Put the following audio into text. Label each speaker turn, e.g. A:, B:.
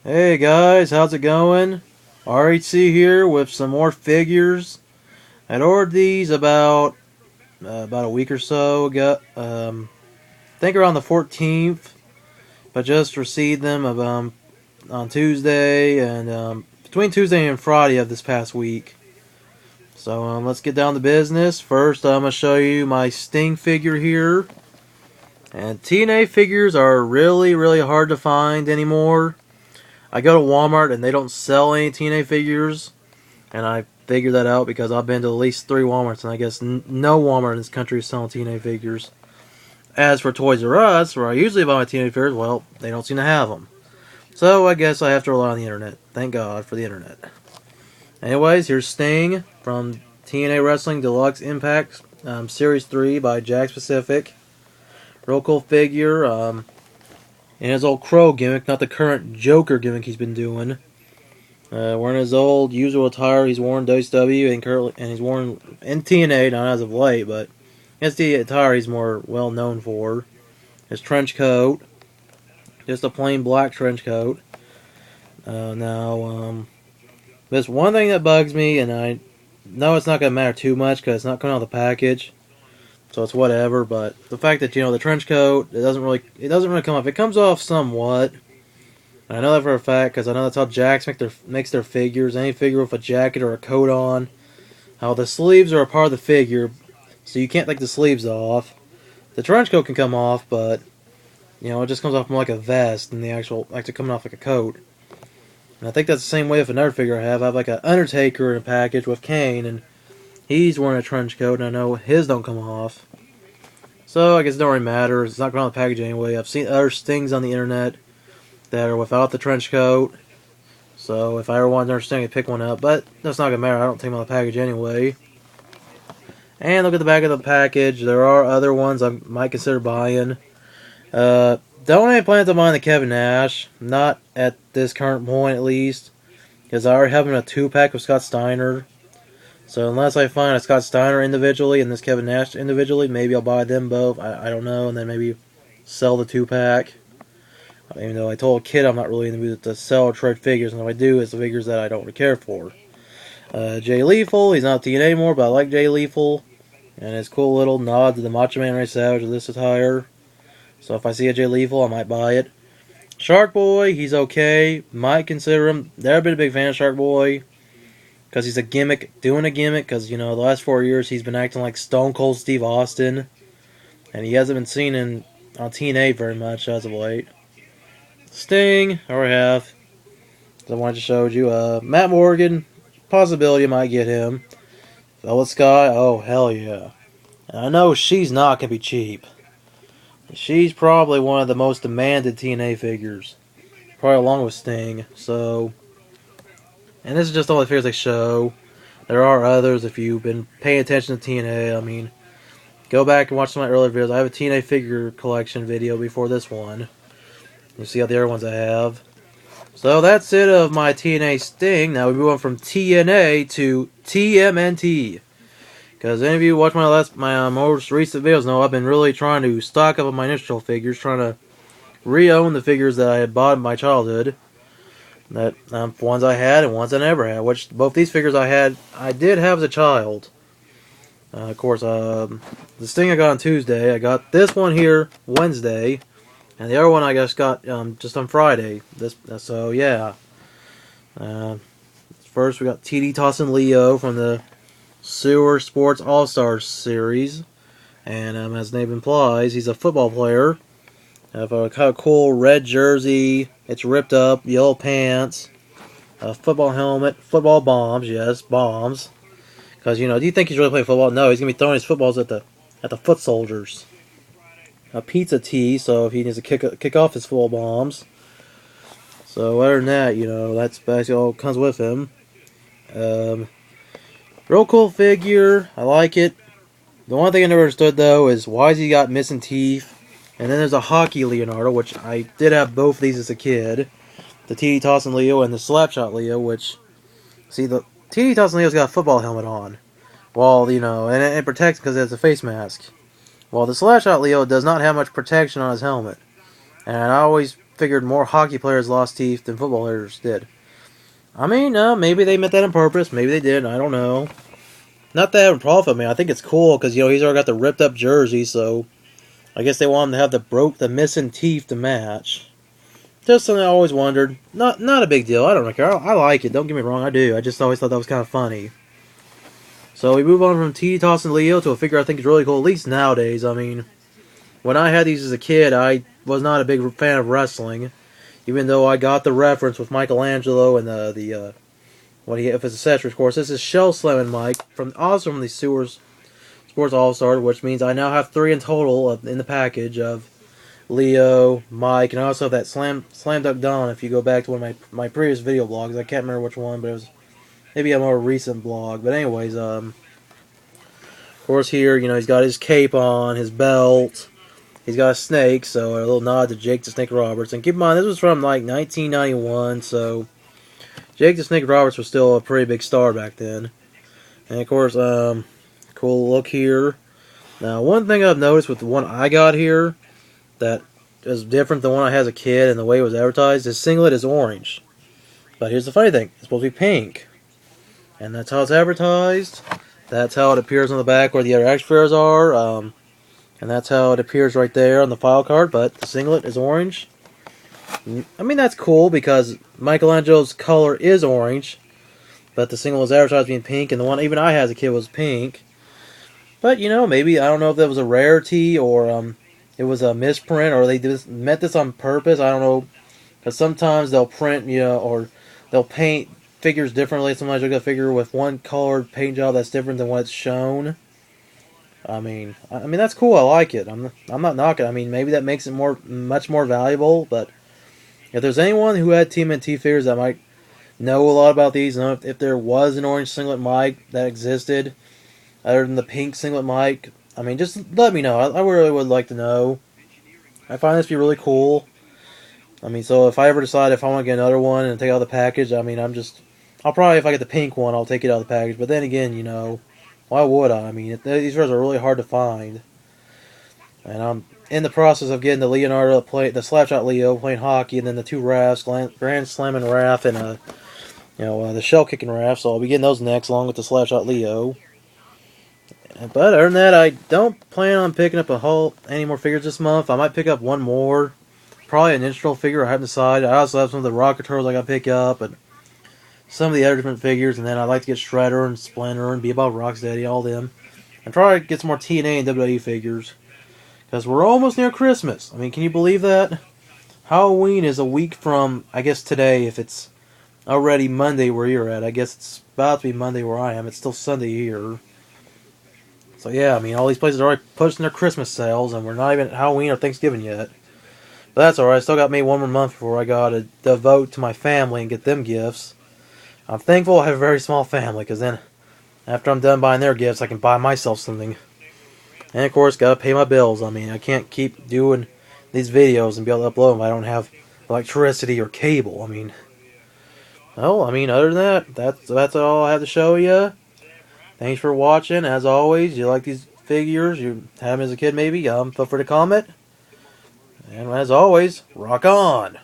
A: Hey guys, how's it going? RHC here with some more figures. I'd ordered these about a week or so ago. I think around the 14th, but just received them on Tuesday and between Tuesday and Friday of this past week. So let's get down to business. First, I'm gonna show you my Sting figure here. And TNA figures are really hard to find anymore. I go to Walmart and they don't sell any TNA figures, and I figured that out because I've been to at least 3 Walmarts, and I guess no Walmart in this country is selling TNA figures. As for Toys R Us, where I usually buy my TNA figures, well, they don't seem to have them. So I guess I have to rely on the internet. Thank God for the internet. Anyways, here's Sting from TNA Wrestling Deluxe Impact Series 3 by Jakks Pacific. Real cool figure. And his old Crow gimmick, not the current Joker gimmick he's been doing. Wearing his old usual attire he's worn WCW and he's worn in TNA, not as of late, but that's the attire he's more well known for. His trench coat, just a plain black trench coat. Now, there's one thing that bugs me, and I know it's not going to matter too much because it's not coming out of the package, so it's whatever. But the fact that the trench coat, it doesn't really come off. It comes off somewhat. I know that for a fact because I know that's how Jakks makes their figures. Any figure with a jacket or a coat on, how the sleeves are a part of the figure, so you can't take the sleeves off. The trench coat can come off, but it just comes off more like a vest than the actually coming off like a coat. And I think that's the same way with another figure I have. I have like an Undertaker in a package with Kane, and he's wearing a trench coat, and I know his don't come off. So I guess it don't really matter. It's not going on the package anyway. I've seen other Stings on the internet that are without the trench coat. So if I ever wanted to understand, I could pick one up. But that's not going to matter. I don't take them on the package anyway. And look at the back of the package. There are other ones I might consider buying. Don't have any plans on buying the Kevin Nash. Not at this current point, at least. Because I already have him in a 2-pack with Scott Steiner. So unless I find a Scott Steiner individually and this Kevin Nash individually, maybe I'll buy them both. I don't know. And then maybe sell the 2-pack. Even though I told a kid I'm not really in the mood to sell or trade figures, and if I do, it's the figures that I don't really care for. Jay Lethal, he's not TNA anymore, but I like Jay Lethal. And his cool little nod to the Macho Man Ray Savage of this attire. So if I see a Jay Lethal, I might buy it. Shark Boy, he's okay. Might consider him. Never been a big fan of Shark Boy. Because he's doing a gimmick. Because, the last 4 years he's been acting like Stone Cold Steve Austin. And he hasn't been seen on TNA very much as of late. Sting, I already have. I wanted to show you. Matt Morgan, possibility I might get him. Velvet Sky, oh hell yeah. And I know she's not going to be cheap. She's probably one of the most demanded TNA figures. Probably along with Sting. So, and this is just all the figures they show. There are others if you've been paying attention to TNA. I mean, go back and watch some of my earlier videos. I have a TNA figure collection video before this one. You see all the other ones I have. So that's it of my TNA Sting. Now we move on from TNA to TMNT. Because any of you who watch my most recent videos know I've been really trying to stock up on my initial figures, trying to re-own the figures that I had bought in my childhood. That ones I had and ones I never had. Which both these figures I did have as a child. Of course, the Sting I got on Tuesday. I got this one here Wednesday. And the other one I just got just on Friday. So yeah. First we got TD Tossin Leo from the Sewer Sports All-Stars series. And as the name implies, he's a football player. Have a kind of cool red jersey. It's ripped up, yellow pants, a football helmet, football bombs. Yes, bombs. Because do you think he's really playing football? No, he's gonna be throwing his footballs at the foot soldiers. A pizza tee, so if he needs to kick off his football bombs. So other than that, that's basically all that comes with him. Real cool figure. I like it. The one thing I never understood though is why has he got missing teeth? And then there's a hockey Leonardo, which I did have both of these as a kid. The TD Tossin Leo and the Slapshot Leo, which see the TD Tossin Leo's got a football helmet on. Well, and it protects because it has a face mask. Well, the Slapshot Leo does not have much protection on his helmet. And I always figured more hockey players lost teeth than football players did. I mean, maybe they meant that on purpose. Maybe they did. I don't know. Not that having profit, man. I think it's cool because he's already got the ripped up jersey, so I guess they want him to have the missing teeth to match. Just something I always wondered. Not a big deal. I don't care. I like it. Don't get me wrong. I do. I just always thought that was kind of funny. So we move on from T Toss and Leo to a figure I think is really cool, at least nowadays. I mean, when I had these as a kid, I was not a big fan of wrestling, even though I got the reference with Michelangelo and what he if it's a Cetera, of course. This is Shell Slam and Mike from the Sewers Sports All Star, which means I now have 3 in total in the package of Leo, Mike, and I also have that Slam Dunk Don. If you go back to one of my previous video blogs, I can't remember which one, but it was maybe a more recent blog. But anyways, of course here, he's got his cape on, his belt. He's got a snake, so a little nod to Jake the Snake Roberts. And keep in mind, this was from like 1991, so Jake the Snake Roberts was still a pretty big star back then. And of course, cool look here. Now, one thing I've noticed with the one I got here that is different than the one I had as a kid and the way it was advertised, his singlet is orange. But here's the funny thing, it's supposed to be pink. And that's how it's advertised. That's how it appears on the back where the other action figures are. And that's how it appears right there on the file card, but the singlet is orange. I mean, that's cool because Michelangelo's color is orange, but the singlet was advertised being pink, and the one even I had as a kid was pink. But, maybe, I don't know if that was a rarity or it was a misprint or they just meant this on purpose. I don't know, because sometimes they'll print, or they'll paint figures differently. Sometimes you'll get a figure with one colored paint job that's different than what's shown. I mean that's cool. I like it. I'm not knocking. I mean, maybe that makes it much more valuable. But if there's anyone who had TMNT figures that might know a lot about these, and if there was an orange singlet Mike that existed, other than the pink singlet Mike, I mean, just let me know. I really would like to know. I find this to be really cool. I mean, so if I ever decide if I want to get another one and take out the package, I mean, I'll probably, if I get the pink one, I'll take it out of the package. But then again, why would I? I mean, these figures are really hard to find. And I'm in the process of getting the Leonardo the Slapshot Leo playing hockey, and then the 2 Rafts, Grand Slamming Raft, and the Shell Kicking Raft. So I'll be getting those next, along with the Slapshot Leo. But other than that, I don't plan on picking up any more figures this month. I might pick up one more, probably an integral figure. I haven't decided. I also have some of the Rocket Turtles I got to pick up, and some of the other different figures, and then I'd like to get Shredder and Splinter and Bebop Rocksteady, all them. And try to get some more TNA and WWE figures. Because we're almost near Christmas. I mean, can you believe that? Halloween is a week from, I guess, today, if it's already Monday where you're at. I guess it's about to be Monday where I am. It's still Sunday here. So yeah, I mean, all these places are already pushing their Christmas sales, and we're not even at Halloween or Thanksgiving yet. But that's alright. I still got maybe one more month before I got to devote to my family and get them gifts. I'm thankful I have a very small family, because then, after I'm done buying their gifts, I can buy myself something. And of course, gotta pay my bills. I mean, I can't keep doing these videos and be able to upload them if I don't have electricity or cable. I mean, other than that, that's all I have to show you. Thanks for watching. As always, you like these figures, you had them as a kid maybe, feel free to comment. And as always, rock on!